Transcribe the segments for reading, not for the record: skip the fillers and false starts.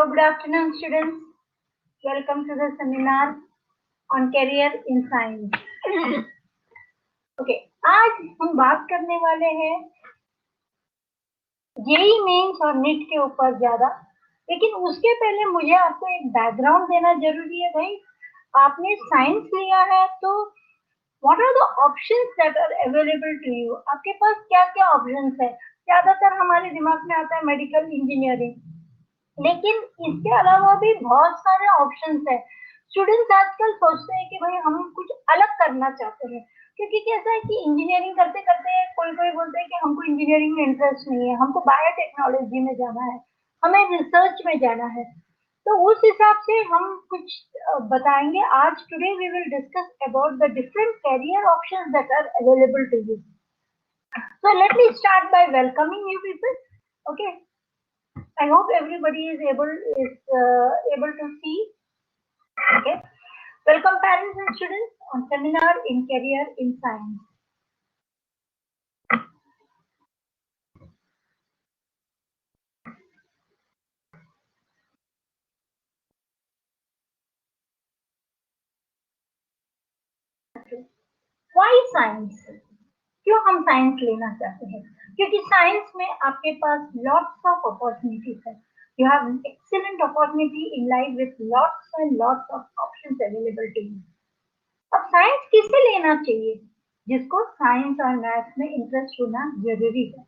good afternoon, students. Welcome to the seminar on career in science. Okay, आज हम बात करने वाले हैं जेई मेंस और नीट के ऊपर ज्यादा, लेकिन उसके पहले मुझे आपको एक बैकग्राउंड देना जरूरी है। भाई, आपने साइंस लिया है तो what are the options that are available to you? आपके पास क्या क्या ऑप्शंस है? ज्यादातर हमारे दिमाग में आता है मेडिकल इंजीनियरिंग, लेकिन इसके अलावा भी बहुत सारे ऑप्शंस है। स्टूडेंट्स आजकल सोचते हैं कि भाई हम कुछ अलग करना चाहते हैं, क्योंकि कैसा है कि इंजीनियरिंग करते करते कोई कोई बोलते हैं कि हमको इंजीनियरिंग में इंटरेस्ट नहीं है, हमको बायोटेक्नोलॉजी में जाना है, हमें रिसर्च में जाना है। तो उस हिसाब से हम कुछ बताएंगे आज। Today we will discuss about the different career options that are available to you. So let me start by welcoming you people. Okay, I hope everybody is able to see. Okay, welcome parents and students on seminar in career in science. Okay. Why science? क्यों हम science लेना चाहते हैं? क्योंकि science में आपके पास lots of opportunities है। You have excellent opportunity in life with lots and lots of options available to you. अब साइंस किसे लेना चाहिए? जिसको साइंस और मैथ्स में इंटरेस्ट होना जरूरी है।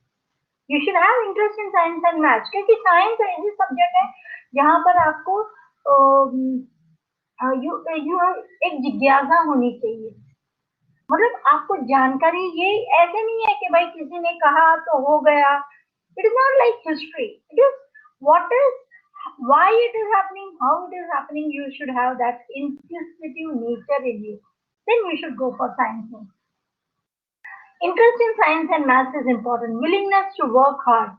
You should have interest in science and maths, क्योंकि साइंस ऐसी सब्जेक्ट है जहाँ पर आपको एक जिज्ञासा होनी चाहिए। मतलब आपको जानकारी, ये ऐसे नहीं है कि भाई किसी ने कहा तो हो गया। It is not like history, it is what is, why it is happening, how it is happening. You should have that inquisitive nature in you, then you should go for science. Interest in science and maths is important. Willingness to work hard.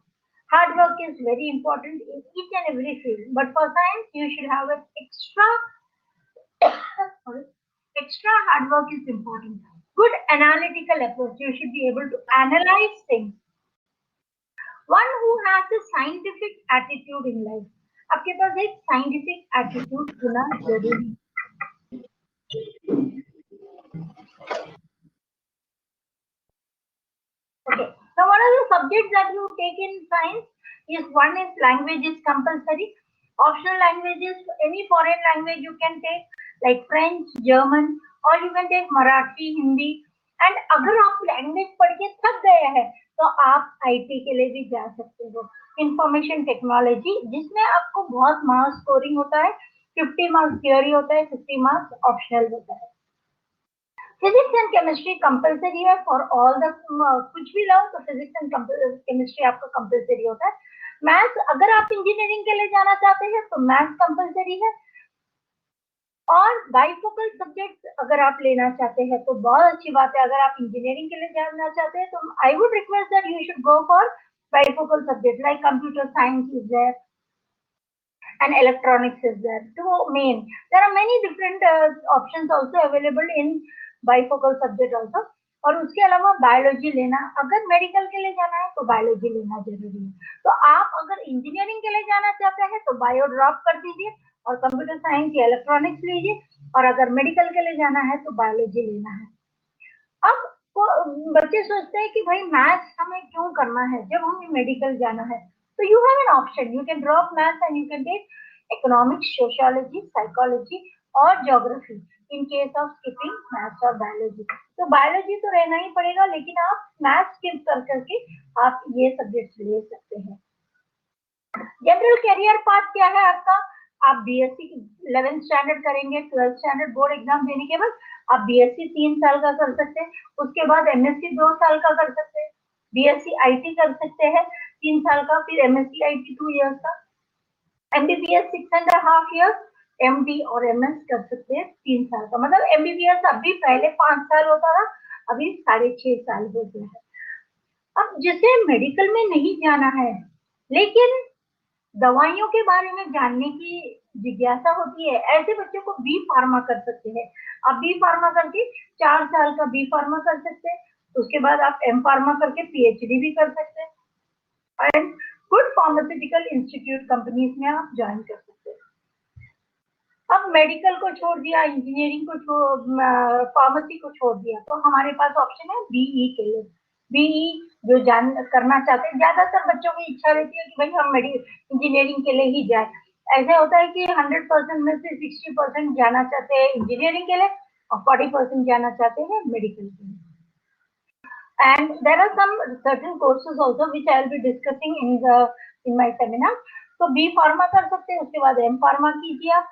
Hard work is very important in each and every field, but for science you should have an extra hard work is important. Good analytical approach. You should be able to analyze things. One who has a scientific attitude in life. आपके पास एक scientific attitude होना जरूरी है. Okay. Now, what are the subjects that you take in science? One is language is compulsory. Optional languages, any foreign language you can take, like French, German, or you can take Marathi, Hindi. And अगर आप language पढ़ के थक गए हैं तो आप IT के लिए भी जा सकते हो। इंफॉर्मेशन टेक्नोलॉजी, जिसमें आपको बहुत मार्क्स स्कोरिंग होता है, 50 मार्क्स थियोरी होता है, 50 मार्क्स ऑप्शनल होता है। फिजिक्स एंड केमिस्ट्री कंपलसरी है फॉर ऑल द, कुछ भी लो तो फिजिक्स एंड केमिस्ट्री आपका कंपलसरी होता है। मैथ्स, अगर आप इंजीनियरिंग के लिए जाना चाहते हैं तो मैथ्स कंपलसरी है। और बाइफोकल सब्जेक्ट अगर आप लेना चाहते हैं तो बहुत अच्छी बात है। अगर आप इंजीनियरिंग के लिए जाना चाहते हैं तो I would request that you should go for bifocal subject like computer science is there and electronics is there. So main, there are many different options also available in bifocal subject also. और उसके अलावा biology लेना, अगर medical के लिए जाना है तो बायोलॉजी लेना जरूरी है। तो आप अगर इंजीनियरिंग के लिए जाना चाहते हैं तो बायो ड्रॉप कर दीजिए और कंप्यूटर साइंस या इलेक्ट्रॉनिक्स लीजिए, और अगर मेडिकल के लिए जाना है तो बायोलॉजी लेना है। अब बच्चे सोचते हैं कि भाई मैथ्स हमें क्यों करना है जब हमें मेडिकल जाना है। So you have an option. You can drop maths and you can take economics, sociology, psychology or geography in case of skipping maths or biology. तो biology तो रहना ही पड़ेगा, लेकिन आप maths skip कर करके आप ये सब्जेक्ट ले सकते हैं। जनरल कैरियर पाथ क्या है आपका? आप बीएससी 11th स्टैंडर्ड करेंगे, 12th स्टैंडर्ड बोर्ड एग्जाम देने के बाद आप बीएससी 3 साल का कर सकते हैं, उसके बाद एमएससी 2 साल का कर सकते हैं, बीएससी आईटी कर सकते हैं 3 साल का, फिर एमएससी आईटी 2 इयर्स का, एमबीबीएस 6.5 इयर्स, एमडी और एमएस कर सकते हैं 3 साल का। मतलब एमबीबीएस अभी पहले 5 साल होता था, अभी 6.5 साल हो गया है। अब जिसे मेडिकल में नहीं जाना है लेकिन दवाइयों के बारे में जानने की जिज्ञासा होती है, ऐसे बच्चों को बी फार्मा कर सकते हैं। आप बी फार्मा करके 4 साल का बी फार्मा कर सकते हैं, उसके बाद आप एम फार्मा करके पीएचडी भी कर सकते हैं। And good pharmaceutical institute companies में आप ज्वाइन कर सकते हैं। अब मेडिकल को छोड़ दिया, इंजीनियरिंग को फार्मेसी को छोड़ दिया, तो हमारे पास ऑप्शन है बीई के लिए। बीई जो करना चाहते हैं, ज्यादातर बच्चों की इच्छा रहती है कि भाई हम इंजीनियरिंग के लिए ही जाए। ऐसा होता है कि 100% में से 60% जाना चाहते हैं इंजीनियरिंग के लिए और 40% जाना चाहते हैं मेडिकल के लिए। And there are some certain courses also which I will be discussing in my seminar. तो बी फार्मा कर सकते हैं, उसके बाद एम फार्मा कीजिए आप।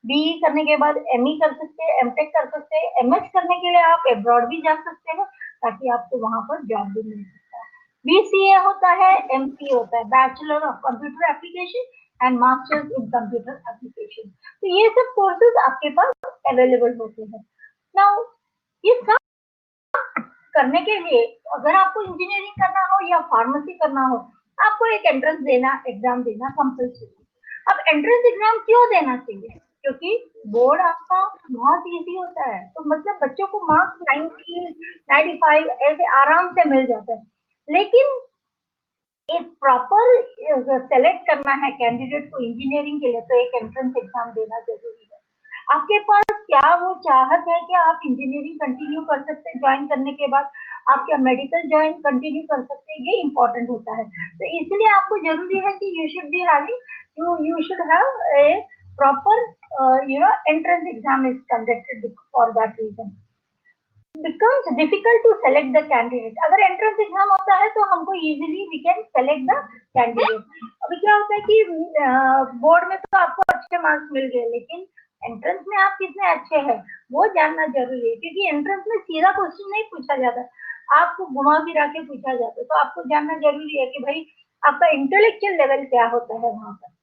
बी करने के बाद एमई कर सकते हैं, एमटेक कर सकते हैं, एमएस करने के लिए आप एब्रॉड भी जा सकते हैं ताकि आपको वहां पर जॉब भी मिल सकता है। बीसीए होता है, एमसीए होता है, bachelor of computer application and masters in computer application. तो ये सब कोर्सेज आपके पास अवेलेबल होते हैं। नाउ ये सब करने के लिए अगर आपको इंजीनियरिंग करना हो या फार्मेसी करना हो, आपको एक एंट्रेंस एग्जाम देना कंपल्सरी। अब एंट्रेंस एग्जाम क्यों देना चाहिए? क्योंकि बोर्ड आपका बहुत इजी होता है, तो मतलब बच्चों को मार्क्स 90, 95 ऐसे आराम से मिल जाता है। लेकिन एक प्रॉपर सेलेक्ट करना है कैंडिडेट को इंजीनियरिंग के लिए, तो एक एंट्रेंस एग्जाम देना जरूरी है। आपके पास क्या वो चाहत है कि आप इंजीनियरिंग कंटिन्यू कर सकते हैं, ज्वाइन करने के बाद आप क्या मेडिकल ज्वाइन कंटिन्यू कर सकते हैं, ये इंपॉर्टेंट होता है। तो इसलिए आपको जरूरी है कि you should be having, you should have a proper entrance exam is conducted for that reason. becomes difficult to select the candidate. अगर एंट्रेंस एग्जाम होता है तो हमको easily we can select the candidate. अभी क्या होता है कि बोर्ड में तो आपको अच्छे मार्क्स मिल गए, लेकिन एंट्रेंस में आप कितने अच्छे हैं वो जानना जरूरी है, क्योंकि एंट्रेंस में सीधा क्वेश्चन नहीं पूछा जाता, आपको घुमा फिरा के पूछा जाता है। तो आपको जानना जरूरी है कि भाई आपका इंटेलेक्चुअल लेवल क्या होता है वहां पर।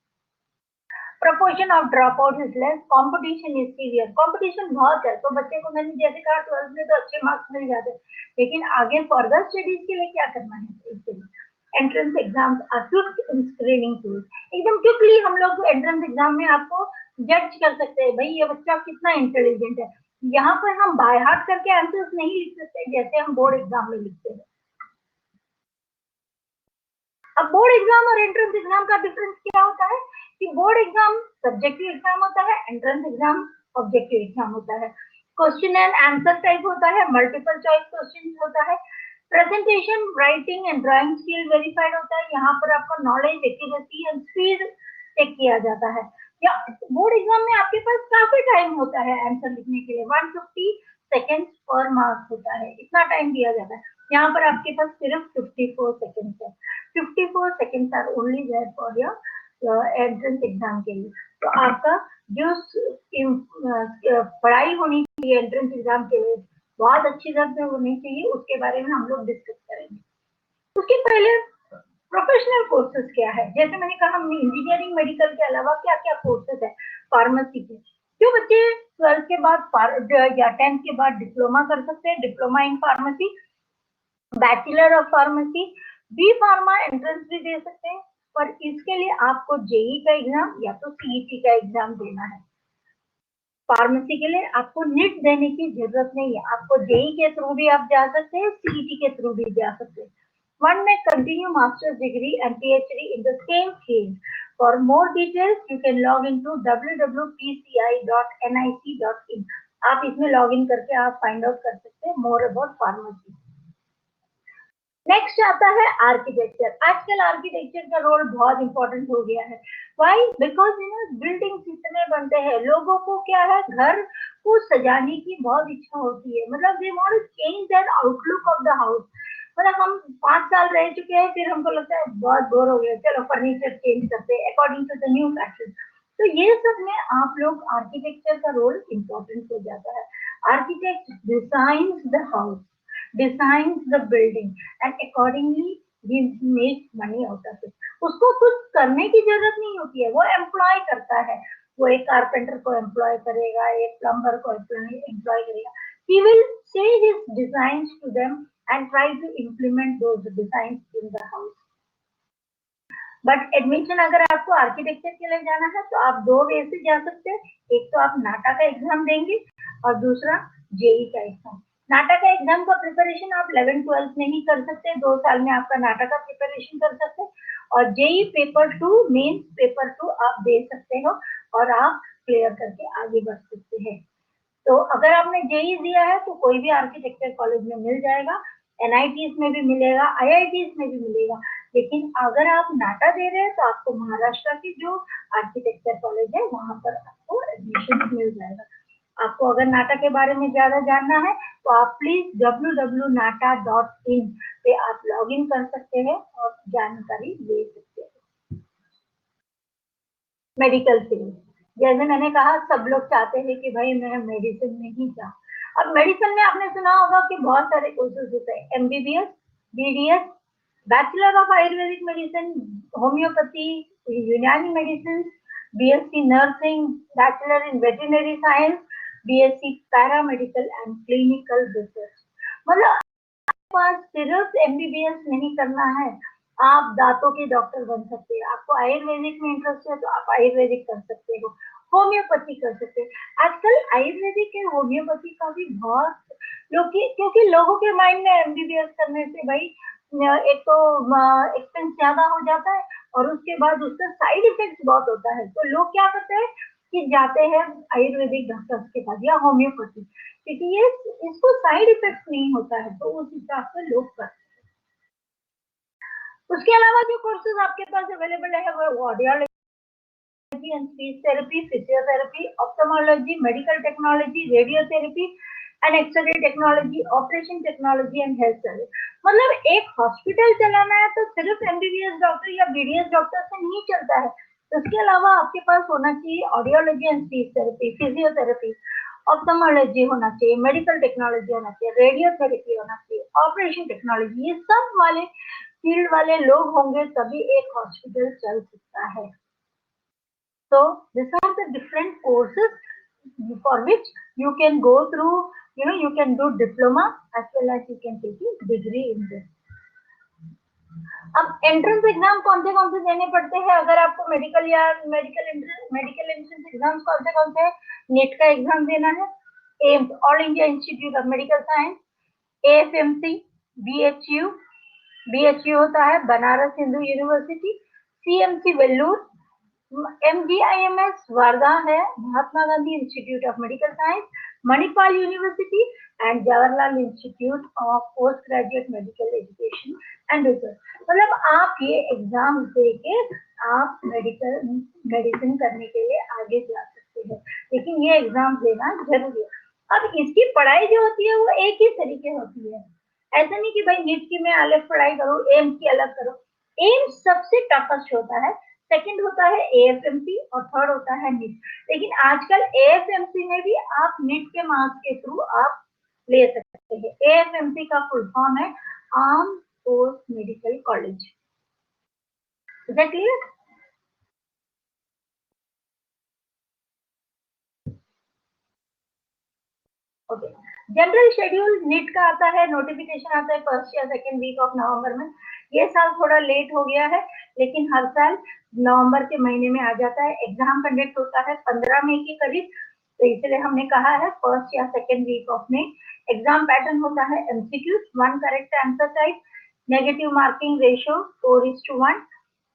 Proportion of drop out is less, competition is severe. Competition बहुत है, तो बच्चे को मैंने जैसे कहा 12th में तो अच्छे मार्क्स मिल जाते, लेकिन आगे फर्दर स्टडीज के लिए क्या करना है इसके लिए entrance exams are quick screening tool. एकदम क्विकली हम लोग एंट्रेंस एग्जाम में आपको जज कर सकते हैं, भाई ये बच्चा कितना इंटेलिजेंट है। यहाँ पर हम बाय हार्ट करके आंसर्स नहीं लिख सकते जैसे हम बोर्ड एग्जाम में लिखते हैं। अब बोर्ड एग्जाम और एंट्रेंस एग्जाम का डिफरेंस क्या होता है कि बोर्ड एग्जाम सब्जेक्टिव एग्जाम होता है, एंट्रेंस एग्जाम ऑब्जेक्टिव एग्जाम होता है। क्वेश्चन एंड आंसर टाइप होता है, मल्टीपल चॉइस क्वेश्चन होता है, presentation, writing and drawing skill verified होता है। यहाँ पर आपका knowledge, accuracy and speed check किया जाता है। या बोर्ड एग्जाम में आपके पास काफी टाइम होता है आंसर लिखने के लिए, 150 सेकेंड्स पर मार्क्स होता है, इतना टाइम दिया जाता है। यहाँ पर आपके पास सिर्फ 54 सेकेंड्स है। 54 seconds are only there for your entrance exam के लिए। तो आपका जो पढ़ाई होनी चाहिए एंट्रेंस एग्जाम के लिए बहुत अच्छी तरह से होनी चाहिए, उसके बारे में हम लोग डिस्कस करेंगे। उसके पहले प्रोफेशनल कोर्सेज क्या है, जैसे मैंने कहा हमने इंजीनियरिंग मेडिकल के अलावा क्या क्या कोर्सेज है फार्मेसी के। जो बच्चे 12th के बाद या 10th के बाद डिप्लोमा कर सकते हैं, diploma in pharmacy, bachelor of pharmacy, B pharma entrance भी दे सकते हैं, पर इसके लिए आपको जेई का एग्जाम या तो सीईटी का एग्जाम देना है। फार्मेसी के लिए आपको नीट देने की जरूरत नहीं है, आपको जेई के थ्रू भी आप जा सकते हैं, सीईटी के थ्रू भी जा सकते हैं। One may continue master's degree and PhD in the same field. For more details, you can log into www.pci.nic.in. आप इसमें लॉग इन करके आप फाइंड आउट कर सकते हैं मोर अबाउट फार्मेसी। नेक्स्ट आता है आर्किटेक्चर। आजकल आर्किटेक्चर का रोल बहुत इंपॉर्टेंट हो गया है। वाई? बिकॉज बिल्डिंग्स इतने बनते हैं, लोगों को क्या है घर को सजाने की बहुत इच्छा होती है, मतलब they want to change that outlook of the house. मतलब हम 5 साल रह चुके हैं, फिर हमको लगता है बहुत बोर हो गया, चलो फर्नीचर चेंज करते हैं according to the new fashion. तो ये सब में आप लोग आर्किटेक्चर का रोल इम्पोर्टेंट हो जाता है। Architect designs the house, designs the building and accordingly he makes money out of it. उसको कुछ करने की जरूरत नहीं होती है, वो एम्प्लॉय करता है। वो एक कारपेंटर को एम्प्लॉय करेगा, एक प्लम्बर को एम्प्लॉय करेगा। He will say his designs to them and try to implement those designs in the house. But admission अगर आपको आर्किटेक्चर के लिए जाना है तो आप 2 वे से जा सकते हैं। एक तो आप नाटा का एग्जाम देंगे और दूसरा जेई का एग्जाम। नाटा का एग्जाम का प्रिपरेशन आप 11th 12th में ही कर सकते हैं, 2 साल में आपका नाटा का प्रिपरेशन कर सकते हैं। और जेई पेपर 2 मेंस पेपर 2 आप दे सकते हो और आप क्लियर करके आगे बढ़ सकते हैं। तो अगर आपने जेई दिया है तो कोई भी आर्किटेक्चर कॉलेज में मिल जाएगा, एनआईटीज में भी मिलेगा, आईआईटीज में भी मिलेगा। लेकिन अगर आप नाटा दे रहे हैं तो आपको महाराष्ट्र की जो आर्किटेक्चर कॉलेज है वहां पर आपको एडमिशन मिल जाएगा। आपको अगर नाटा के बारे में ज्यादा जानना है तो आप प्लीज www.nata.in पे आप लॉग इन कर सकते हैं और जानकारी ले सकते हैं। मेडिकल फील्ड, जैसे मैंने कहा सब लोग चाहते हैं कि भाई मैं मेडिसिन में ही जाऊँ। अब मेडिसिन में आपने सुना होगा कि बहुत सारे कोर्सेज होते हैं, MBBS, BDS, bachelor of Ayurvedic medicine, homeopathy, Unani medicine, BSc nursing, bachelor in veterinary science, BSc paramedical and clinical research. मतलब पास सिर्फ एमबीबीएस नहीं करना है, आप दांतों के डॉक्टर बन सकते हैं। आपको आयुर्वेदिक में इंटरेस्ट है तो आप आयुर्वेदिक कर सकते हो, होम्योपैथी कर सकते हैं। आजकल आयुर्वेदिक और होम्योपैथी का भी बहुत लोग, क्योंकि लोगों के माइंड में एमबीबीएस करने से भाई एक तो एक्सपेंस ज्यादा हो जाता है और उसके बाद उसका साइड इफेक्ट बहुत होता है। तो लोग क्या करते हैं कि जाते हैं आयुर्वेदिक डॉक्टर्स के पास या होम्योपैथी, क्योंकि ये इसको साइड इफेक्ट नहीं होता है, तो उस हिसाब से लोग करते हैं। उसके अलावा जो कोर्सेज आपके पास अवेलेबल है वो audiology and speech therapy, physiotherapy, ophthalmology, medical technology, radiotherapy and X ray technology, operation technology and health service. मतलब एक हॉस्पिटल चलाना है तो सिर्फ एमबीबीएस डॉक्टर या बीडीएस डॉक्टर से नहीं चलता है। उसके अलावा आपके पास होना चाहिए audiology and speech therapy, physiotherapy, ophthalmology होना चाहिए, मेडिकल टेक्नोलॉजी होना चाहिए, रेडियोथेरेपी होना चाहिए, ऑपरेशन टेक्नोलॉजी। ये सब वाले फील्ड वाले लोग होंगे तभी एक हॉस्पिटल चल सकता है। So these are the different courses for which you can go through, you can do diploma as well as you can take a degree in this. अब एंट्रेंस एग्जाम कौन से देने पड़ते हैं अगर आपको मेडिकल या मेडिकल एंट्रेंस एग्जाम कौन से हैं? नीट का एग्जाम देना है, AIIMS all India institute of medical science, AFMC, BHU, BHU होता है Banaras Hindu university, CMC Vellore, MGIMS Wardha है Mahatma Gandhi institute of medical science, Manipal university and Jawaharlal institute of post graduate medical education and research. मतलब आप ये एग्जाम देके आप मेडिसिन करने के लिए आगे जा सकते हैं, लेकिन ये एग्जाम देना जरूरी है। अब इसकी पढ़ाई जो होती है वो एक ही तरीके होती है, ऐसा नहीं कि भाई नीट की मैं अलग पढ़ाई करूँ, एम्स की अलग करो। एम्स सबसे टफेस्ट होता है, सेकंड होता है एएफएमसी और थर्ड होता है नीट। लेकिन आजकल एएफएमसी में भी आप नीट के मार्क्स के थ्रू आप ले सकते हैं। एएफएमसी का फुल फॉर्म है arm force medical college. Is that clear? Okay, general schedule NEET का आता है, नोटिफिकेशन आता है फर्स्ट या सेकंड वीक ऑफ नवंबर में। ये साल थोड़ा लेट हो गया है, लेकिन हर साल नवंबर के महीने में आ जाता है। एग्जाम कंडक्ट होता है 15 मई के करीब, तो इसलिए हमने कहा है फर्स्ट या सेकंड वीक ऑफ में। एग्जाम पैटर्न होता है MCQ, 1 correct answer type, negative marking ratio 4:1,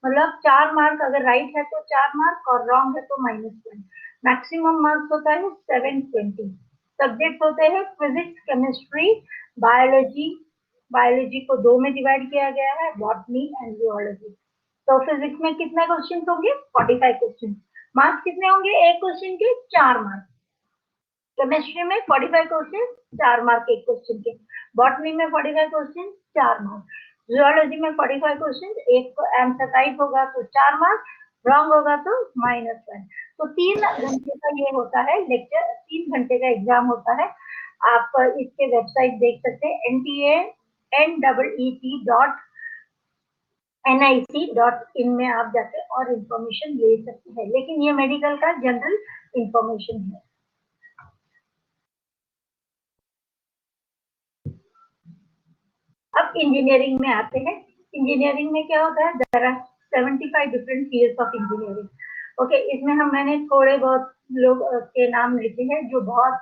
मतलब 4 मार्क अगर राइट है तो 4 मार्क और रॉन्ग है तो -1। मैक्सिमम मार्क्स होता है 720। सब्जेक्ट होते हैं फिजिक्स, केमिस्ट्री, बायोलॉजी। बायोलॉजी को 2 में डिवाइड किया गया है, बॉटनी एंड जियोलॉजी। तो फिजिक्स में कितने क्वेश्चन होंगे? 45 क्वेश्चन। मार्क्स कितने होंगे एक क्वेश्चन के? 4 मार्क। केमिस्ट्री में 45 क्वेश्चन, 4 मार्क एक क्वेश्चन के। बॉटनी में 45 क्वेश्चन, 4 मार्क। जियोलॉजी में 45 क्वेश्चन, एक आंसर राइट होगा तो 4 मार्क, रॉन्ग होगा तो -1। तो 3 घंटे का ये होता है लेक्चर, 3 घंटे का एग्जाम होता है। आप इसके वेबसाइट देख सकते हैं ntaneet.nic.in में आप जाके और इंफॉर्मेशन ले सकते हैं, लेकिन ये मेडिकल का जनरल इंफॉर्मेशन है। अब इंजीनियरिंग में आते हैं। इंजीनियरिंग में क्या होता है? There are 75 different fields of engineering. Okay, इसमें मैंने थोड़े बहुत लोग के नाम लिखे हैं जो बहुत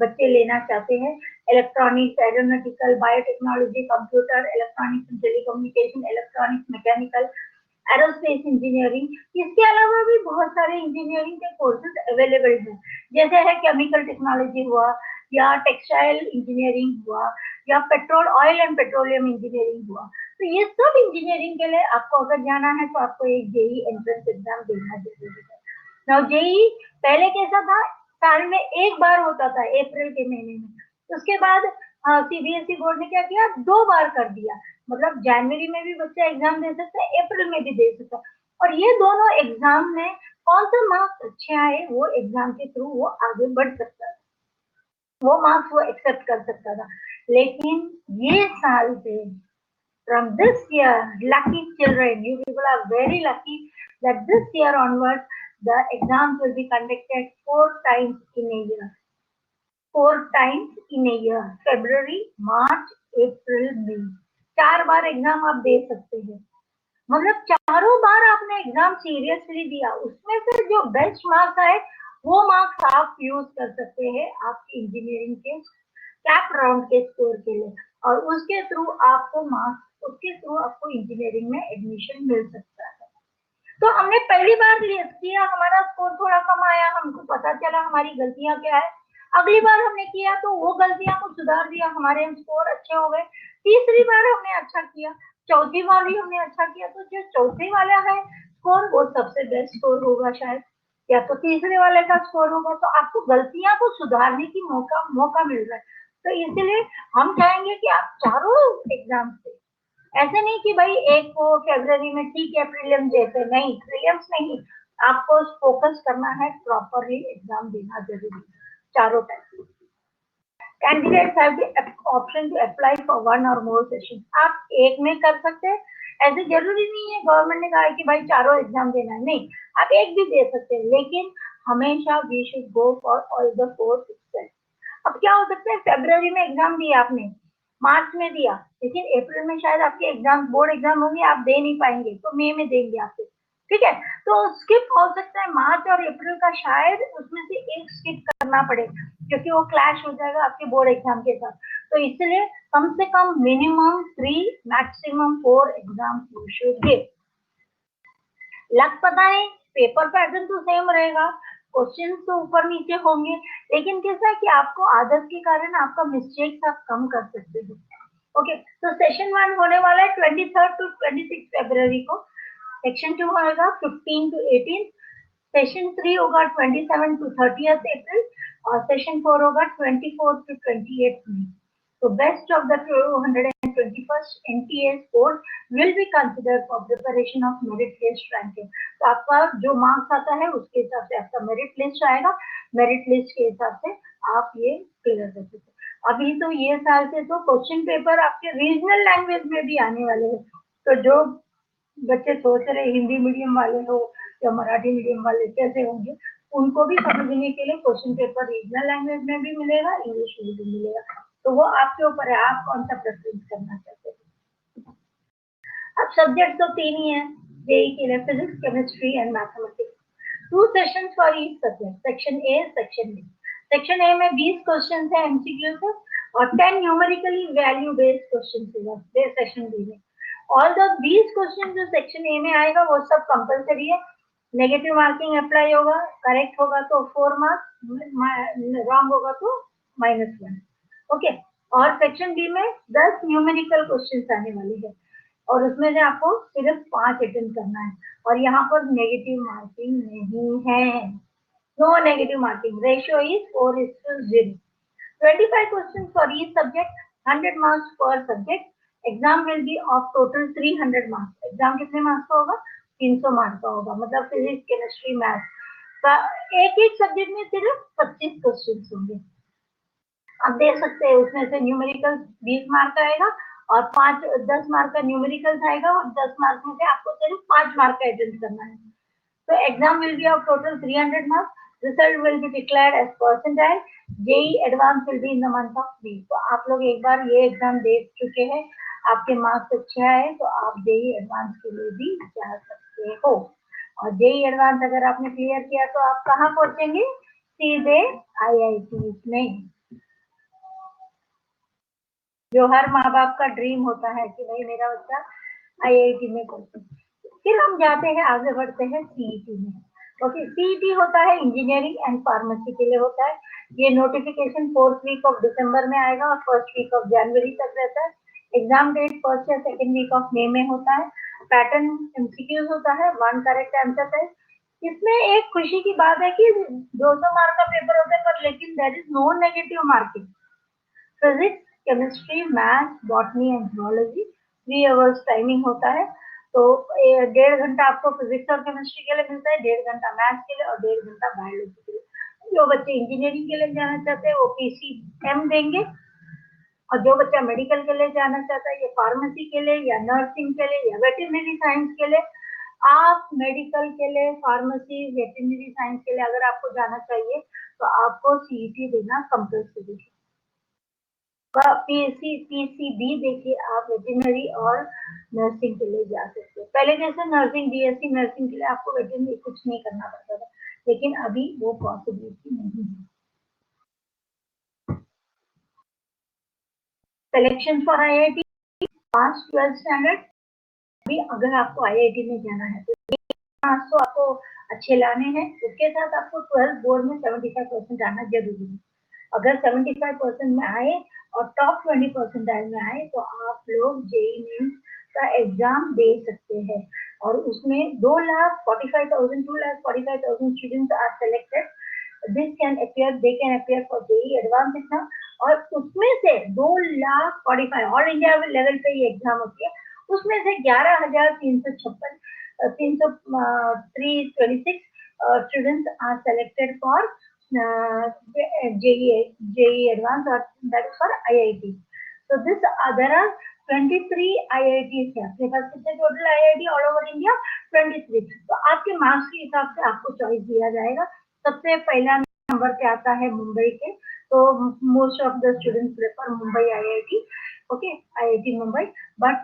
बच्चे लेना चाहते हैं। Electronics, aeronautical, biotechnology, computer, electronics and telecommunication, electronics, mechanical, aerospace engineering, इसके अलावा भी बहुत सारे इंजीनियरिंग के कोर्सेज अवेलेबल हैं, जैसे है केमिकल टेक्नोलॉजी हुआ, या टेक्सटाइल इंजीनियरिंग हुआ, या petrol oil and petroleum engineering हुआ। तो ये सब इंजीनियरिंग के लिए आपको अगर जाना है तो आपको एक जेई एंट्रेंस एग्जाम देना जरूरी है। नाउ जेई पहले कैसा था, साल में एक बार होता था अप्रैल के महीने में, उसके बाद सीबीएसई बोर्ड ने क्या किया, 2 बार कर दिया, मतलब जनवरी में भी बच्चा एग्जाम दे सकता है, अप्रैल में भी दे सकता है। और ये दोनों एग्जाम में कौन सा मार्क्स अच्छे आए वो एग्जाम के थ्रू वो आगे बढ़ सकता है, वो मार्क्स वो एक्सेप्ट कर सकता था। लेकिन ये साल से from this year, lucky children, you people are very lucky that this year onwards, the exams will be conducted 4 times in a year. 4 times in a year. February, March, April, May. 4 bar exam आप दे सकते हैं, मतलब चारों बार आपने exam seriously दिया, उसमें से जो बेस्ट मार्क्स आए वो मार्क्स आप यूज कर सकते हैं आपकी इंजीनियरिंग के कैप राउंड के स्कोर के लिए, और उसके थ्रू आपको मार्क्स, उसके थ्रू आपको इंजीनियरिंग में एडमिशन मिल सकता है। तो हमने पहली बार किया, हमारा स्कोर थोड़ा कम आया, हमको पता चला हमारी गलतियां क्या है, अगली बार हमने किया तो वो गलतियां को सुधार दिया, हमारे स्कोर अच्छे हो गए, तीसरी बार हमने अच्छा किया, चौथी बार भी हमने अच्छा किया, तो जो चौथी वाला है स्कोर वो सबसे बेस्ट स्कोर होगा शायद, या तो तीसरे वाले का स्कोर होगा। तो आपको गलतियां को सुधारने की मौका मिल रहा है। तो इसलिए हम चाहेंगे कि आप चारों एग्जाम से, ऐसे नहीं कि भाई एक को फरवरी में ठीक है प्रीलिम्स जैसे, नहीं प्रीलिम्स नहीं, आपको फोकस करना है, प्रॉपरली एग्जाम देना जरूरी है चारों time. Candidates have the option to apply for 1 or more session, आप एक में कर सकते हैं, ऐसे जरूरी नहीं है गवर्नमेंट ने कहा है कि भाई चारों एग्जाम देना है, नहीं आप एक भी दे सकते हैं, लेकिन हमेशा we should go for all the 4 session. अब क्या हो सकता है, फरवरी में एग्जाम दिया आपने, मार्च में दिया, लेकिन अप्रैल में शायद आपके एग्जाम, बोर्ड एग्जाम होंगे, आप दे नहीं पाएंगे, तो मई में देंगे आपके, ठीक है, तो स्किप हो सकता है मार्च और अप्रैल का, शायद उसमें से एक स्किप करना पड़े, क्योंकि वो क्लैश हो जाएगा आपके बोर्ड एग्जाम के साथ। तो इसलिए कम से कम minimum 3 maximum 4 exam you should give. लग पता है पेपर पैटर्न तो सेम रहेगा, क्वेश्चन तो ऊपर नीचे होंगे, लेकिन कैसा है कि आपको आदत के कारण आपका मिस्टेक्स आप कम कर सकते हो। ओके, तो सेशन 1 होने वाला है 23 to 26 फरवरी को, सेक्शन 2 होगा 15 to 18, सेशन 3 होगा 27 to 30 अप्रैल, और सेशन 4 होगा 24 to 28 May. So best of the 221st NTA scores will be considered for preparation of merit list ranking. तो आपका जो मार्क्स आता है उसके हिसाब से आपका मेरिट लिस्ट आएगा, मेरिट लिस्ट के हिसाब से आप ये क्लियर कर सकते हैं। अभी तो ये साल से तो क्वेश्चन पेपर आपके रीजनल लैंग्वेज में भी आने वाले हैं, तो जो बच्चे सोच रहे हिंदी मीडियम वाले हो या मराठी मीडियम वाले कैसे होंगे, उनको भी समझने के लिए क्वेश्चन पेपर रीजनल लैंग्वेज में भी मिलेगा, इंग्लिश में भी मिलेगा, तो वो आपके ऊपर है, आप कौन सा प्रेफरेंस करना चाहते हैं। अब सब्जेक्ट तो 3 ही है जेई के लिए, physics, chemistry and mathematics. 2 sessions for each subject, section A, section B. Section A में 20 क्वेश्चन है एमसीक्यू से, और 10 न्यूमेरिकली वैल्यू बेस्ड क्वेश्चन है सेक्शन बी में। ऑल द 20 क्वेश्चन जो सेक्शन ए में आएगा वो सब कंपलसरी है, नेगेटिव मार्किंग अप्लाई होगा, करेक्ट होगा तो 4 मार्क्स, रॉन्ग होगा तो -1। ओके, और सेक्शन बी में 10 न्यूमेरिकल क्वेश्चन आने वाले हैं, और उसमें से आपको सिर्फ 5 अटेंड करना है, और यहाँ पर नेगेटिव मार्किंग नहीं है, no negative marking, ratio is 4:0। 25 question for each subject, 100 marks per subject. Exam will be of total 300 marks. Exam कितने मार्क्स का होगा, 300 मार्क्स का होगा, मतलब फिजिक्स, केमिस्ट्री, मैथ एक एक सब्जेक्ट में सिर्फ 25 क्वेश्चन होंगे। आप देख सकते हैं उसमें से न्यूमेरिकल 20 मार्क का आएगा, और 10 मार्क का न्यूमेरिकल आएगा, और 10 मार्क में से आपको सिर्फ 5 मार्क का अटेंड करना है। तो exam will be of total 300 marks. Result will be declared as percentile. JEE advance will be in the month of May. तो आप लोग एक बार ये एग्जाम दे चुके हैं, आपके मार्क्स अच्छे आए तो आप जेई एडवांस के लिए भी जा सकते हो। और जेई एडवांस अगर आपने क्लियर किया तो आप कहाँ पहुंचेंगे, सीधे आईआईटी में, जो हर माँ बाप का ड्रीम होता है कि भाई मेरा बच्चा आईआईटी में पढ़े। फिर हम जाते हैं, आगे बढ़ते हैं सीईटी में। ओके, सीईटी होता है इंजीनियरिंग एंड फार्मेसी के लिए होता है। ये notification 4th week of December में आएगा और 1st वीक ऑफ जनवरी तक रहता है। एग्जाम डेट 1st या 2nd वीक ऑफ मे में होता है। पैटर्न एमसीक्यूज होता है, 1 करेक्ट आंसर है। इसमें एक खुशी की बात है कि 200 मार्क का पेपर होता है, पर लेकिन there is no negative marking. Physics, chemistry, math, botany and zoology 3 hours timing होता है। तो 1.5 घंटा आपको फिजिक्स और केमिस्ट्री के लिए मिलता है, 1.5 घंटा मैथ्स के लिए और 1.5 घंटा बायोलॉजी के लिए। जो बच्चे इंजीनियरिंग के लिए जाना चाहते हैं वो पीसीएम देंगे, और जो बच्चा मेडिकल के लिए जाना चाहता है, या फार्मेसी के लिए या नर्सिंग के लिए या वेटरनरी साइंस के लिए, आप मेडिकल के लिए, फार्मेसी, वेटरनरी साइंस के लिए अगर आपको जाना चाहिए तो आपको सीईटी देना कंपल्सरी है। पीसीबी देखिए, आप वेटरनरी और नर्सिंग के लिए जा सकते हैं। पहले जैसे नर्सिंग, बीएससी नर्सिंग के लिए आपको वेटरनरी कुछ नहीं करना पड़ता था, लेकिन अभी वो पॉसिबिलिटी नहीं है। Selection for IIT pass 12th standard. अभी अगर आपको आईआईटी में जाना है तो मार्क्स तो आपको अच्छे लाने हैं, उसके साथ आपको 12th बोर्ड में 75% आना जरूरी है। अगर 75% में आए और टॉप 20% में आए तो आप लोग जेईई मेंस का एग्जाम दे सकते हैं, और उसमें 2,45,000 2,45,000 students are selected. This can appear, they can appear for JEE advance exam, और उसमें से 2,45,000 ऑल इंडिया लेवल पे ये एग्जाम होती है, उसमें से 11,356 326 students are selected for JEE Advanced, or that is for IIT. So there are 23 IITs है आपके पास। कितने total IIT all over India? 23। तो आपके मार्क्स के हिसाब से आपको चॉइस दिया जाएगा। सबसे पहला नंबर पे आता है मुंबई के, तो most of the students prefer Mumbai IIT। Okay, IIT Mumbai, but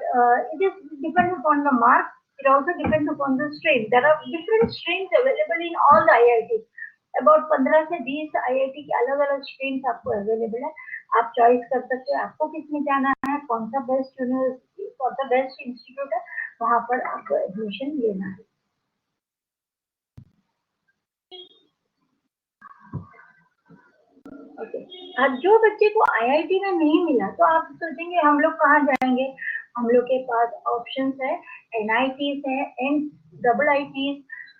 it is depend upon the mark. It also depends upon the stream. There are different streams available in all the IITs. About 15 से 20 IIT की अलग अलग streams आपको available है। आप choice कर सकते हैं आपको किसमें जाना है, कौन सा बेस्ट यूनिवर्सिटी, कौन सा बेस्ट इंस्टीट्यूट है, वहां पर आपको एडमिशन लेना है। ओके, अब जो बच्चे को आईआईटी में नहीं मिला तो आप सोचेंगे हम लोग कहाँ जाएंगे। हम लोग के पास ऑप्शंस है, एनआईटीज है, NIITs,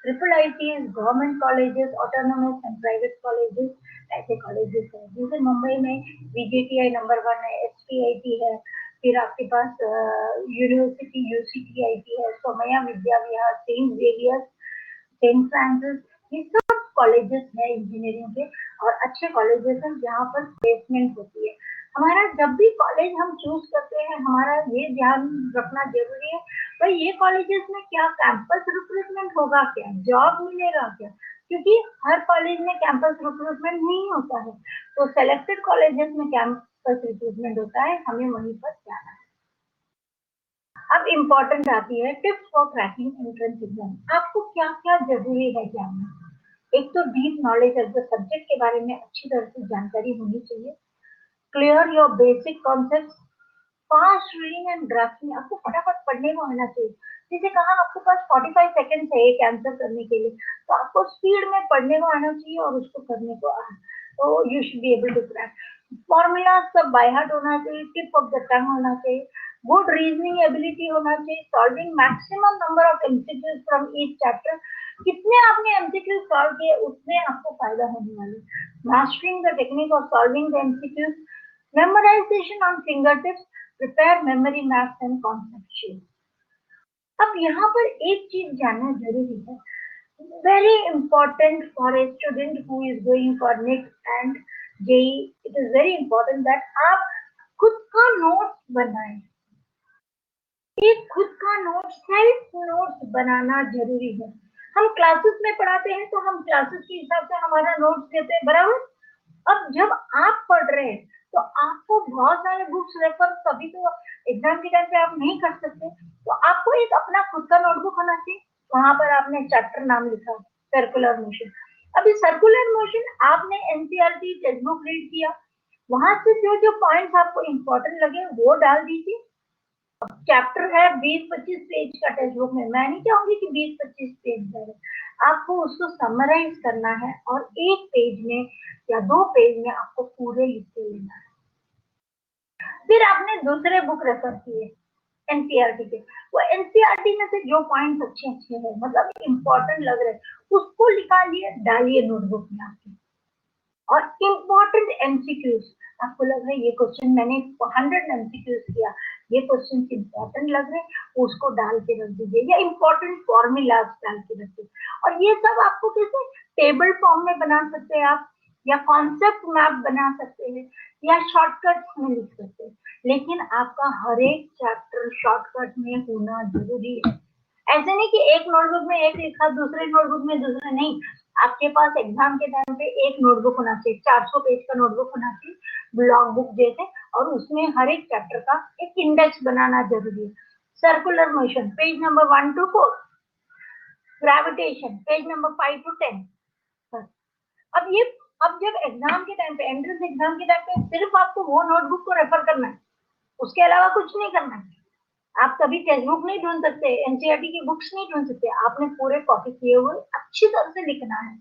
IIITs, government colleges, autonomous and private colleges, ऐसे कॉलेजेस है। जैसे मुंबई में VJTI नंबर 1 है, SPIT है, फिर आपके पास यूनिवर्सिटी UCTIT है, Somaiya Vidya Vihar, Saint Xavier's, Saint Francis, ये सब कॉलेजेस है इंजीनियरिंग के, और अच्छे कॉलेजेस हैं जहाँ पर प्लेसमेंट होती है। हमारा जब भी कॉलेज हम चूज करते हैं, हमारा ये ध्यान रखना जरूरी है भाई ये कॉलेजेस में क्या कैंपस रिक्रूटमेंट होगा, क्या जॉब मिलेगा क्या, क्योंकि हर कॉलेज में कैंपस रिक्रूटमेंट नहीं होता है। तो सेलेक्टेड कॉलेजेस में कैंपस रिक्रूटमेंट होता है, हमें वहीं पर जाना है। अब इम्पोर्टेंट आती है tips for cracking entrance exam. आपको क्या क्या जरूरी है जानना। एक तो deep knowledge of the subject के बारे में अच्छी तरह से जानकारी होनी चाहिए। Clear your basic concept, fast reading and grasping, आपको फटाफट पढ़ने को आना चाहिए। जैसे कहा आपके पास 45 सेकंड है एक आंसर करने के लिए, तो आपको स्पीड में पढ़ने को आना चाहिए और उसको करने को आना, तो you should be able to crack. Formula सब बाय हार्ट होना चाहिए, टिप ऑफ द टंग होना चाहिए, गुड रीजनिंग एबिलिटी होना चाहिए, solving maximum number of MCQs from each chapter. कितने आपने एमसीक्यूज सॉल्व किए उतने आपको फायदा होने वाला। Mastering the technique of solving the MCQs, memorisation on finger tips, prepare memory maps and concept sheet. अब यहाँ पर एक चीज जानना जरूरी है, very important for a student who is going for NIT and JEE, it is very important that आप खुद का नोट्स बनाएं। एक खुद का नोट, सेल्फ नोट्स बनाना जरूरी है। हम क्लासेस में पढ़ाते हैं तो हम क्लासेस के हिसाब से हमारा नोट्स देते हैं, बराबर। अब जब आप पढ़ रहे हैं तो आपको बहुत सारे बुक्स रेफर, कभी तो एग्जाम के टाइम पे आप नहीं कर सकते, तो आपको एक अपना खुद का नोटबुक होना चाहिए। वहां पर आपने चैप्टर नाम लिखा, सर्कुलर मोशन। अभी सर्कुलर मोशन आपने एनसीईआरटी टेक्स्ट बुक रीड किया, वहां से जो जो पॉइंट्स आपको इम्पोर्टेंट लगे वो डाल दीजिए। चैप्टर है 20-25 पेज का टेक्स्ट बुक में, मैं नहीं चाहूंगी कि 20-25 पेज है, आपको उसको समराइज करना है और एक पेज में या 2 पेज में आपको पूरे लिख के लेना है। फिर आपने दूसरे बुक रेफर किए एनसीईआरटी के, वो एनसीईआरटी में से जो पॉइंट्स अच्छे अच्छे हैं, मतलब इम्पोर्टेंट लग रहे हैं, उसको निकालिए, डालिए नोटबुक में आपके। और इम्पोर्टेंट एमसीक्यूज, आपको लग रहा है ये क्वेश्चन मैंने 100 एमसीक्यूज किया, ये क्वेश्चन इम्पोर्टेंट लग रहे हैं, उसको डाल के रख दीजिए, या इम्पोर्टेंट फॉर्मूलाज डाल के रख दीजिए। और ये सब आपको कैसे टेबल फॉर्म में बना सकते हैं आप, या कॉन्सेप्ट मैप बना सकते हैं, या शॉर्टकट में लिख सकते हैं, लेकिन आपका हर एक चैप्टर शॉर्टकट में होना जरूरी है। ऐसे नहीं कि एक नोटबुक में एक लिखा, दूसरे नोटबुक में दूसरा, नहीं। आपके पास एग्जाम के टाइम पे एक नोटबुक होना चाहिए, 400 पेज का नोटबुक होना चाहिए, ब्लॉक बुक जैसे, और उसमें हर एक चैप्टर का एक इंडेक्स बनाना जरूरी है। Circular motion page number 1 to 4, gravitation page number 5 to 10। अब ये, अब जब एग्जाम के टाइम पे, एंट्रेंस एग्जाम के टाइम पे सिर्फ आपको वो नोटबुक को रेफर करना है, उसके अलावा कुछ नहीं करना है। आप कभी टेक्स्ट बुक नहीं ढूंढ सकते, एनसीईआरटी की बुक्स नहीं ढूंढ सकते, आपने पूरे कॉपी किए हुए अच्छी तरह से लिखना है।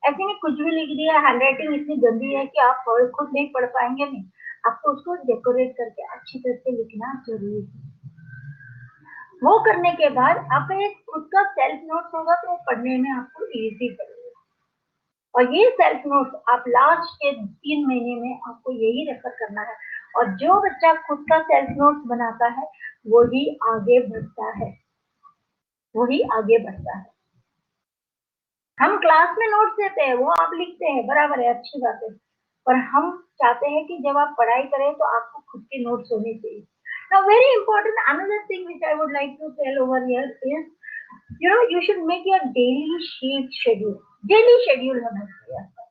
ऐसे नहीं कुछ भी लिख दिया, हैंडराइटिंग इतनी गंदी है कि आप खुद नहीं पढ़ पाएंगे, नहीं, आपको उसको डेकोरेट करके अच्छी तरह से लिखना जरूरी है। वो करने के बाद आपका एक खुद का सेल्फ नोट्स होगा, तो पढ़ने में आपको इजी पड़ेगा। और ये सेल्फ नोट्स आप लास्ट के 3 महीने में आपको यही रेफर करना है, और जो बच्चा खुद का सेल्फ नोट्स बनाता है वही आगे बढ़ता है, वही आगे बढ़ता है। हम क्लास में नोट्स देते हैं, वो आप लिखते हैं, बराबर है, अच्छी बात है, पर हम चाहते हैं कि जब आप पढ़ाई करें तो आपको खुद के नोट्स होने चाहिए। Now very important another thing which I would like to tell over here is, you should make your daily sheet schedule, daily schedule होना चाहिए आपका।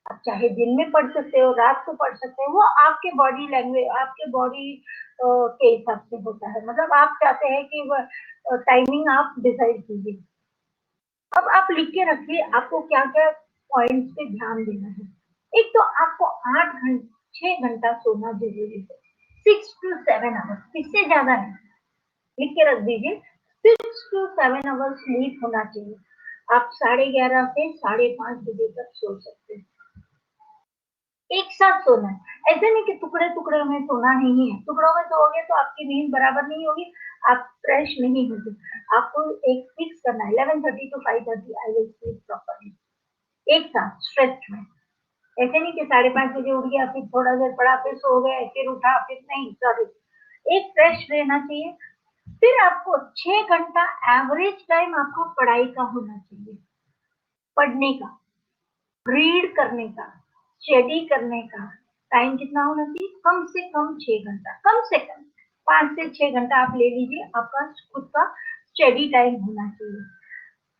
आप चाहे दिन में पढ़ सकते हो, रात को पढ़ सकते हो, वो आपके बॉडी लैंग्वेज, आपके बॉडी के हिसाब से होता है, मतलब आप चाहते हैं कि टाइमिंग आप डिसाइड कीजिए। अब आप लिख के रखिए आपको क्या क्या पॉइंट्स पे ध्यान देना है। एक तो आपको 6 घंटा सोना जरूरी है, 6 to 7 आवर्स, इससे ज्यादा नहीं, लिख के रख दीजिए, 6 to 7 आवर्स स्लीप होना चाहिए। आप 11:30 से 5:30 बजे तक सो सकते हैं, एक साथ सोना है। ऐसे नहीं कि टुकड़े टुकड़े में सोना नहीं है, टुकड़ों में सोओगे तो आपकी नींद बराबर नहीं होगी, आप फ्रेश नहीं होगी। आपको एक फिक्स करना है, 11:30 to 5:30 I will sleep properly, एक साथ स्ट्रेच में। ऐसे नहीं कि 5:30 बजे उठ गया, फिर थोड़ा देर पड़ा, फिर सो गए, फिर उठा, फिर नहीं, सॉरी, एक फ्रेश रहना चाहिए। फिर आपको 6 घंटा एवरेज टाइम आपको पढ़ाई का होना चाहिए, पढ़ने का, रीड करने का, स्टडी करने का टाइम कितना होना चाहिए, कम से कम 6 घंटा, कम से कम 5 से 6 घंटा आप ले लीजिए, आपका खुद का स्टडी टाइम होना चाहिए।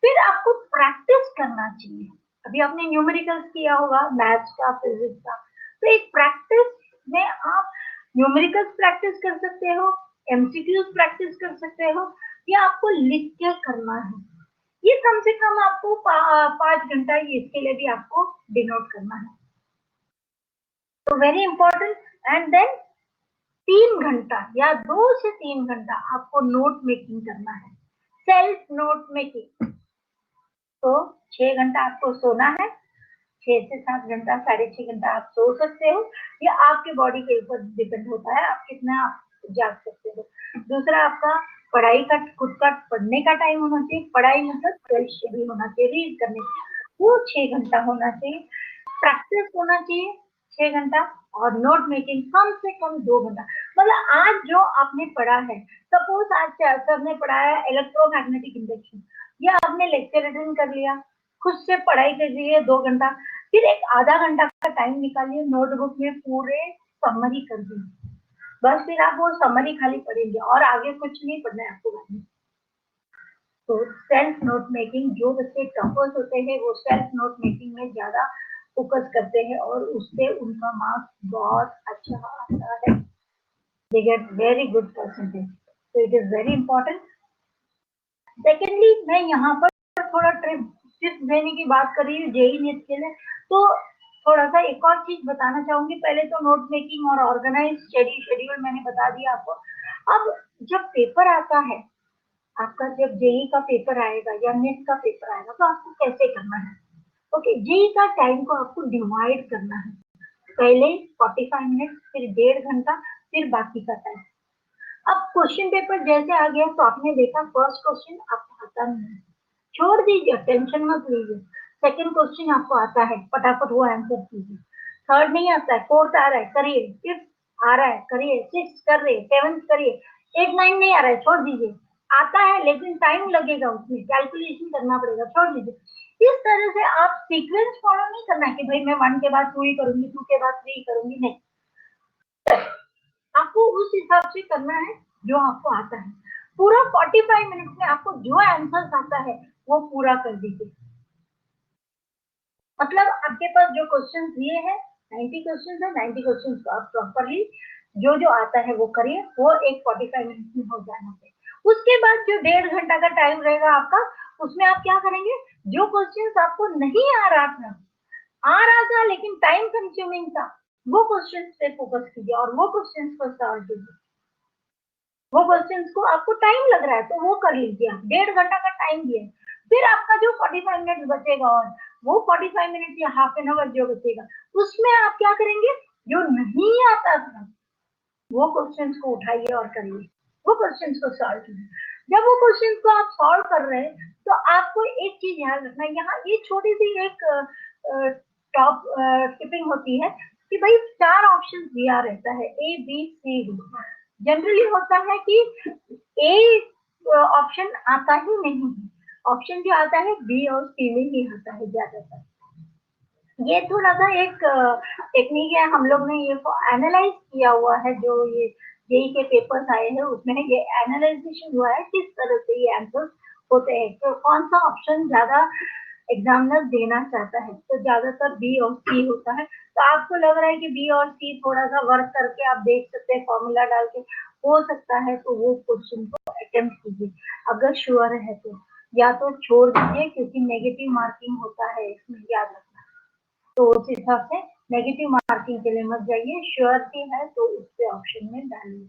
फिर आपको प्रैक्टिस करना चाहिए। अभी आपने न्यूमेरिकल्स किया होगा, मैथ्स का, फिजिक्स का, तो एक प्रैक्टिस में आप न्यूमेरिकल्स प्रैक्टिस कर सकते हो, एमसीक्यूज प्रैक्टिस कर सकते हो, या आपको लिख के करना है। ये कम से कम आपको 5 घंटा, ये इसके लिए भी आपको डिनोट करना है, तो वेरी इंपॉर्टेंट। एंड देन 3 घंटा या 2 से 3 घंटा आपको नोट मेकिंग करना है, सेल्फ नोट मेकिंग। तो 6 घंटा आपको सोना है, 6 से 7 घंटा, 6.5 घंटा आप सो सकते हो, या आपके बॉडी के ऊपर डिपेंड होता है आप कितना जाग सकते हो। दूसरा आपका पढ़ाई का, खुद का पढ़ने का टाइम होना चाहिए, पढ़ाई मतलब सेल्फ स्टडी होना चाहिए, रीड करने, वो 6 घंटा होना चाहिए। प्रैक्टिस होना चाहिए 6 घंटा, और नोट मेकिंग कम से कम 2 घंटा। मतलब आज जो आपने पढ़ा है, सपोज आज सर ने पढ़ाया इलेक्ट्रोमैग्नेटिक इंडक्शन, या आपने लेक्चर अटेंड कर लिया, खुद से पढ़ाई कर लीजिए 2 घंटा, फिर एक आधा घंटा का टाइम निकालिए, नोटबुक में पूरे समरी कर दीजिए, बस फिर आप वो समरी खाली पढ़ेंगे और आगे कुछ नहीं पढ़ना है आपको बाद में। तो सेल्फ नोट मेकिंग, जो बच्चे टॉपर्स होते हैं वो सेल्फ नोट मेकिंग में ज्यादा फोकस करते हैं, और उससे उनका मार्क्स बहुत अच्छा आता है, they get very good percentage, तो it is very important. Secondly, मैं यहाँ पर थोड़ा टिप्स देने की बात कर रही हूँ जेई नीट के लिए, तो थोड़ा सा एक और चीज बताना चाहूंगी। पहले तो नोट मेकिंग और ऑर्गेनाइज स्टडी शेड्यूल मैंने बता दिया आपको। अब जब पेपर आता है आपका, जब जेई का पेपर आएगा या नेट का पेपर आएगा, तो आपको कैसे करना है? ओके, जेई का टाइम को आपको डिवाइड करना है, पहले 45 मिनट, फिर 1.5 घंटा, फिर बाकी का टाइम। अब क्वेश्चन पेपर जैसे आ गया तो आपने देखा फर्स्ट क्वेश्चन आपको आता नहीं, छोड़ दीजिए, टेंशन मत लीजिए। सेकंड क्वेश्चन आपको आता है, फटाफट वो आंसर कीजिए। थर्ड नहीं आता है, फोर्थ आ रहा है, करिए। फिफ्थ आ रहा है, करिए। सिक्स कर रहे, सेवंथ करिए। 8 9 नहीं आ रहा है, छोड़ दीजिए। आता है लेकिन टाइम लगेगा, उसमें कैलकुलेशन करना पड़ेगा, छोड़ दीजिए। इस तरह से आप सीक्वेंस फॉलो नहीं करना कि भाई मैं 1 के बाद 2 ही करूंगी, 2 के बाद 3 करूंगी, नहीं। आपको उस हिसाब से करना है जो आपको आता है। पूरा 45 मिनट में आपको जो आंसर आता है वो पूरा कर दीजिए। मतलब आपके पास जो क्वेश्चन दिए हैं 90 क्वेश्चन है, 90 क्वेश्चन को आप प्रॉपरली जो जो आता है वो करिए, वो एक 45 मिनट में हो जाना चाहिए। उसके बाद जो 1.5 घंटा का टाइम रहेगा आपका, उसमें आप क्या करेंगे, जो क्वेश्चन आपको नहीं आ रहा था लेकिन टाइम कंज्यूमिंग था, वो क्वेश्चन पे फोकस कीजिए और वो क्वेश्चन को सॉल्व कीजिए। वो क्वेश्चन को आपको टाइम लग रहा है तो वो कर लीजिए आप, 1.5 घंटा का टाइम दिए। फिर आपका जो 45 मिनट बचेगा, और वो 45 मिनट या हाफ एन आवर जो बचेगा, उसमें आप क्या करेंगे, जो नहीं आता था वो क्वेश्चन को उठाइए और करिए, वो क्वेश्चन को सॉल्व कीजिए। जब वो क्वेश्चन को आप सॉल्व कर रहे हैं तो आपको एक चीज याद रखना, यहाँ ये छोटी सी एक टॉप टिपिंग होती है कि भाई 4 ऑप्शन दिया रहता है, A B C D. Generally होता है कि ए ऑप्शन आता ही नहीं है, ऑप्शन जो आता है बी और सी में ही आता है ज्यादातर। ये थोड़ा सा एक टेक्निक है, हम लोग ने ये एनालाइज किया हुआ है, जो ये जेई के पेपर्स आए हैं उसमें ये एनालाइजेशन हुआ है किस तरह से ये आंसर होते हैं, तो कौन सा ऑप्शन ज्यादा एग्जामिनर देना चाहता है, तो ज्यादातर बी और सी होता है। तो आपको लग रहा है कि बी और सी थोड़ा सा वर्क करके आप देख सकते हैं, फॉर्मूला डाल के हो सकता है, तो वो क्वेश्चन को अटेम्प्ट कीजिए। अगर श्योर है तो, या तो छोड़ दीजिए क्योंकि नेगेटिव मार्किंग होता है इसमें, याद रखना। तो उस हिसाब से नेगेटिव मार्किंग के लिए मत जाइए, श्योरिटी है तो उसके ऑप्शन में डालिए।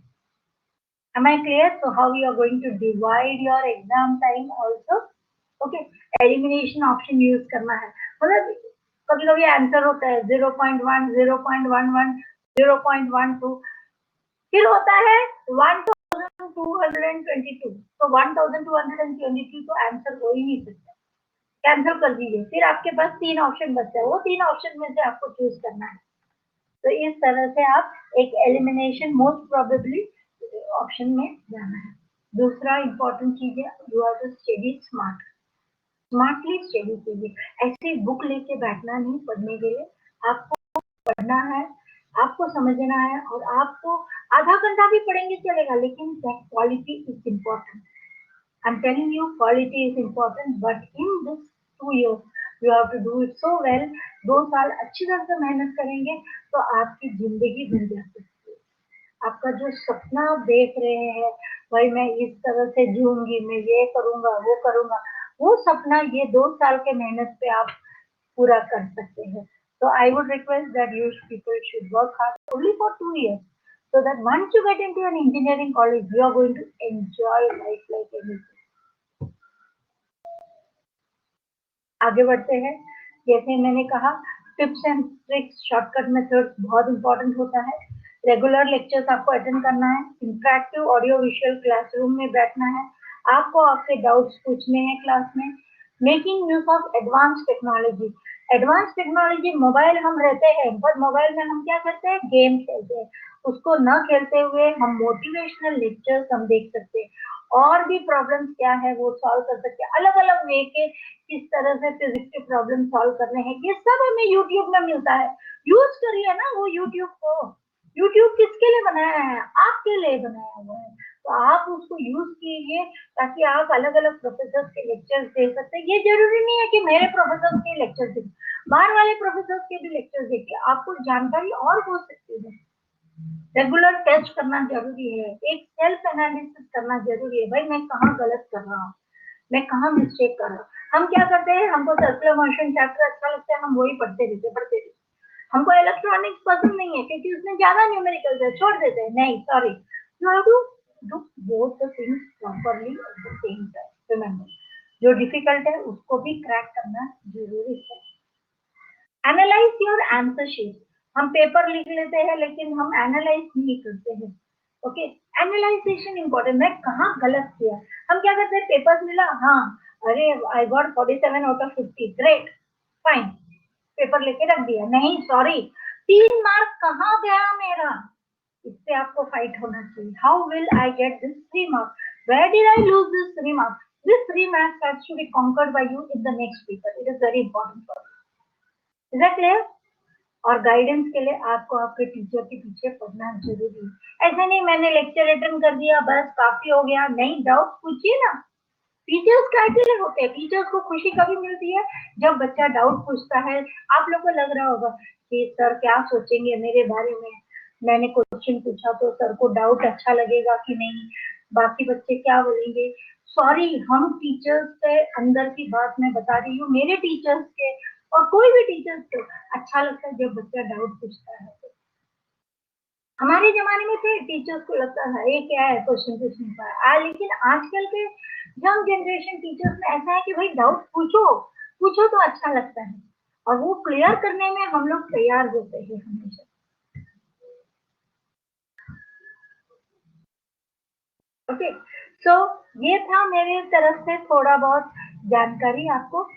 Am I clear? So how you are going to divide your exam time also? Okay, elimination option use करना है, मतलब कभी कभी आंसर होता है 0.1, 0.11, 0.12, फिर होता है 1222, तो 1222 तो आंसर हो ही नहीं सकता, कैंसिल कर दीजिए। फिर आपके पास 3 ऑप्शन बचता है, वो 3 ऑप्शन में से आपको चूज करना है। तो इस तरह से आप एक एलिमिनेशन मोस्ट प्रोबेबली ऑप्शन में जाना है। दूसरा इंपॉर्टेंट चीज है, you are to study smart, smartly study कीजिए। ऐसे बुक लेके बैठना नहीं पढ़ने के लिए, आपको पढ़ना है, आपको समझना है, और आपको आधा घंटा भी पढ़ेंगे चलेगा, लेकिन quality is important. I'm telling you, quality is important, but in this 2 years, you have to do it so well. 2 साल अच्छी तरह से मेहनत करेंगे तो आपकी जिंदगी बन जा सकती है। आपका जो सपना आप देख रहे हैं, भाई मैं इस तरह से जीऊंगी, मैं ये करूंगा, वो सपना ये 2 साल के मेहनत पे आप पूरा कर सकते हैं। So I would request that you people should work hard only for 2 years, so that once you get into an engineering college, you are going to enjoy life like anything. आगे बढ़ते हैं। जैसे मैंने कहा, tips and tricks, shortcut methods बहुत important होता है। Regular lectures आपको अटेंड करना है, इंटरैक्टिव ऑडियो विजुअल क्लासरूम में बैठना है, आपको आपके डाउट्स पूछने हैं क्लास में। Making use of advance technology, advance technology, mobile हम रहते हैं पर मोबाइल में हम क्या करते हैं, गेम खेलते हैं। उसको न खेलते हुए हम मोटिवेशनल लेक्चर्स हम देख सकते हैं, और भी प्रॉब्लम्स क्या है वो सॉल्व कर सकते हैं, अलग अलग वे के किस तरह से फिजिक्स के प्रॉब्लम सॉल्व करने हैं, ये सब हमें यूट्यूब में मिलता है। यूज करिए ना वो यूट्यूब को। यूट्यूब किसके लिए बनाया है, आपके लिए बनाया हुआ है, तो आप उसको यूज कीजिए ताकि आप अलग अलग प्रोफेसर के लेक्चर्स देख सकते हैं। ये जरूरी नहीं है कि मेरे प्रोफेसर के लेक्चर देखिए, बाहर वाले प्रोफेसर के भी लेक्चर देखिए, आपको जानकारी और हो सकती है। रेगुलर टेस्ट करना जरूरी है, एक सेल्फ एनालिसिस करना जरूरी है, भाई मैं कहाँ गलत कर रहा हूँ, मैं कहाँ मिस्टेक कर रहा हूँ। हम क्या करते हैं, हमको सर्कुलर मोशन चैप्टर अच्छा लगता है, हम वही पढ़ते रहते। हमको इलेक्ट्रॉनिक्स पसंद नहीं है क्योंकि उसमें ज्यादा न्यूमेरिकल है, छोड़ देते हैं, नहीं sorry, you have to do both the things properly at the same time. Remember, जो difficult है उसको भी crack करना जरूरी है. Analyze your answer sheet. हम पेपर लिख लेते हैं लेकिन हम एनालाइज नहीं करते हैं. Okay, analysation important. मैं कहाँ गलत किया. हम क्या करते हैं, पेपर्स मिला, हाँ, अरे I got 47 out of 50, great, fine, paper लेके रख दिया. नहीं, सॉरी, 3 मार्क कहाँ गया मेरा. इससे आपको फाइट होना चाहिए. How will I get this 3 marks, where did I lose this 3 marks. This 3 marks has to be conquered by you in the next paper. It is very important for you. Is that clear. और guidance के लिए आपको आपके teacher के पीछे पढ़ना जरूरी है. ऐसे नहीं मैंने लेक्चर अटेंड कर दिया बस काफी हो गया. नहीं, डाउट पूछिए ना. टीचर्स क्राइटेरिया होते हैं. टीचर्स को खुशी कभी मिलती है जब बच्चा डाउट पूछता है. आप लोग को लग रहा होगा कि सर क्या सोचेंगे मेरे बारे में, मैंने क्वेश्चन पूछा तो सर को डाउट अच्छा लगेगा कि नहीं, बाकी बच्चे क्या बोलेंगे. सॉरी, हम टीचर्स के अंदर की बात मैं बता रही हूँ. मेरे टीचर्स के और कोई भी टीचर्स को अच्छा लगता है जब बच्चा डाउट पूछता है. हमारे जमाने में थे टीचर्स को लगता है ये क्या है क्वेश्चन पूछ नहीं पाया. लेकिन आजकल के यंग जनरेशन टीचर्स में ऐसा है कि भाई डाउट पूछो, पूछो तो अच्छा लगता है और वो क्लियर करने में हम लोग तैयार होते हैं हमेशा. ओके, सो ये था मेरे तरफ से थोड़ा बहुत जानकारी आपको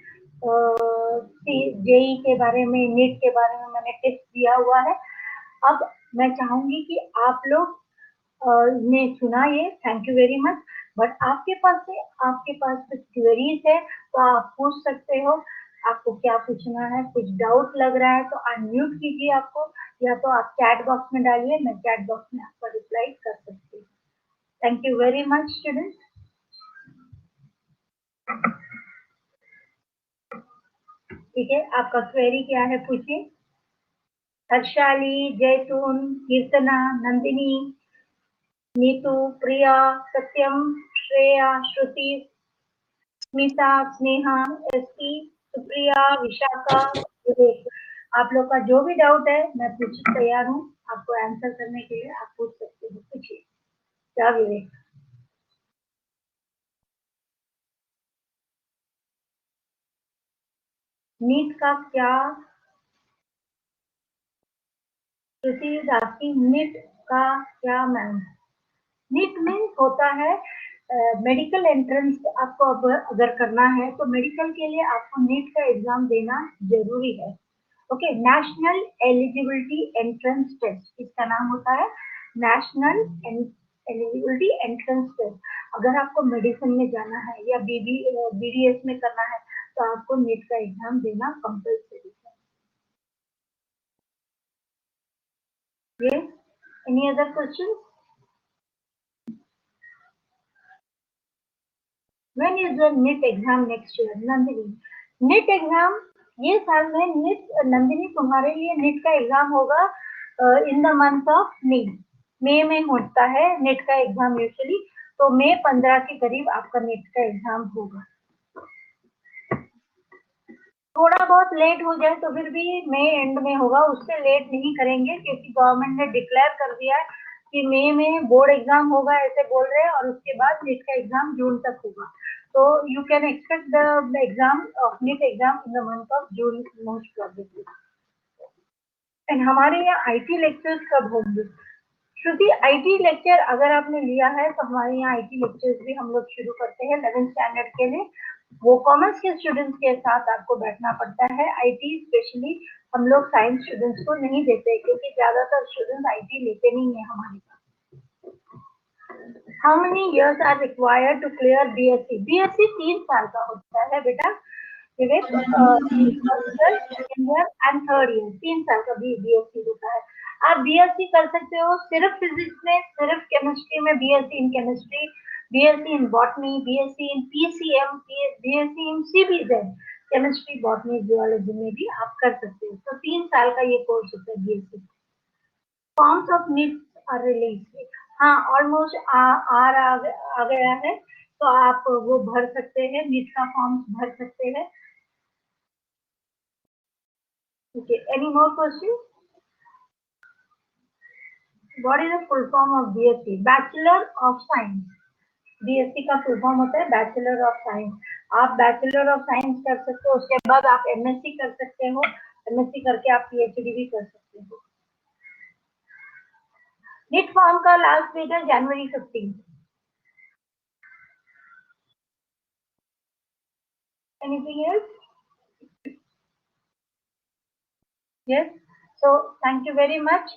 जेई के बारे में, नीट के बारे में मैंने टिप्स दिया हुआ है. अब मैं चाहूंगी कि आप लोग ने सुना ये, thank you very much. But आपके पास कुछ क्वेरीज है तो आप पूछ सकते हो. आपको क्या पूछना है, कुछ डाउट लग रहा है तो अनम्यूट कीजिए आपको, या तो आप चैट बॉक्स में डालिए, मैं चैट बॉक्स में आपका रिप्लाई कर सकती हूँ. Thank you very much students. ठीक है, आपका क्वेरी क्या है पूछिए. हर्षाली, जैतून, कीर्तना, नंदिनी, नीतू, प्रिया, सत्यम, श्रेया, श्रुति, स्मिता, स्नेहा, एसपी, सुप्रिया, विशाखा, विवेक. आप लोग का जो भी डाउट है मैं पूछने तैयार हूँ. आपको आंसर करने के लिए आप पूछ सकते हो. पूछिए. क्या विवेक. नीट का क्या, श्रुति राशि, नीट का क्या मैम. नीट मीन्स होता है मेडिकल एंट्रेंस. आपको अगर करना है तो मेडिकल के लिए आपको नीट का एग्जाम देना जरूरी है. Okay, national eligibility entrance test इसका नाम होता है. National eligibility entrance test. अगर आपको मेडिसिन में जाना है या बीडीएस में करना है तो आपको नीट का एग्जाम देना कंपल्सरी है. ये any other question. When is the NIT exam next year? Nandini, NIT exam ये साल में नंदिनी तुम्हारे लिए NIT का एग्जाम होगा in the month of May में होता है NIT का एग्जाम यूजुअली. तो मई 15 के करीब आपका NIT का एग्जाम होगा. थोड़ा बहुत लेट हो जाए तो फिर भी मई एंड में होगा, उससे लेट नहीं करेंगे क्योंकि गवर्नमेंट ने डिक्लेयर कर दिया है कि मई में बोर्ड एग्जाम होगा ऐसे बोल रहे हैं और उसके बाद नीट का एग्जाम जून तक होगा. तो you can expect the exam of NEET exam in the month of June most probably. And हमारे यहाँ आईटी लेक्चर्स कब होंगे. श्रुति, आईटी लेक्चर अगर आपने लिया है तो हमारे यहाँ आईटी लेक्चर्स भी हम लोग शुरू करते हैं 11th स्टैंडर्ड के लिए. वो कॉमर्स के स्टूडेंट्स के साथ आपको बैठना पड़ता है. आईटी स्पेशली हम लोग साइंस स्टूडेंट्स को नहीं देते क्योंकि ज्यादातर स्टूडेंट्स आईटी लेते नहीं है हमारे पास. How many years are required to clear BSc. BSc 3 साल का होता है बेटा. Vivek, second year and third year 3 साल का बीएससी होता है. आप बीएससी कर सकते हो सिर्फ फिजिक्स में, सिर्फ केमिस्ट्री में BSc in chemistry, BSc in botany, BSc in PCM, BSc in CBZ, chemistry, botany, geology में भी आप कर सकते हो. तो 3 साल का ये कोर्स होता है BSc. Forms of NEET are release. हाँ, ऑलमोस्ट आ गया है तो आप वो भर सकते हैं, नीट का फॉर्म भर सकते हैं. Okay, any more question. What is the full form of BSc? Bachelor of Science. BSc का फुल फॉर्म होता है बैचलर ऑफ साइंस. आप बैचलर ऑफ साइंस कर सकते हो, उसके बाद आप एमएससी कर सकते हो, एमएससी करके आप पीएचडी भी कर सकते हो. नीट फॉर्म का लास्ट डेट है जनवरी 15. Anything else? Yes. So thank you very much.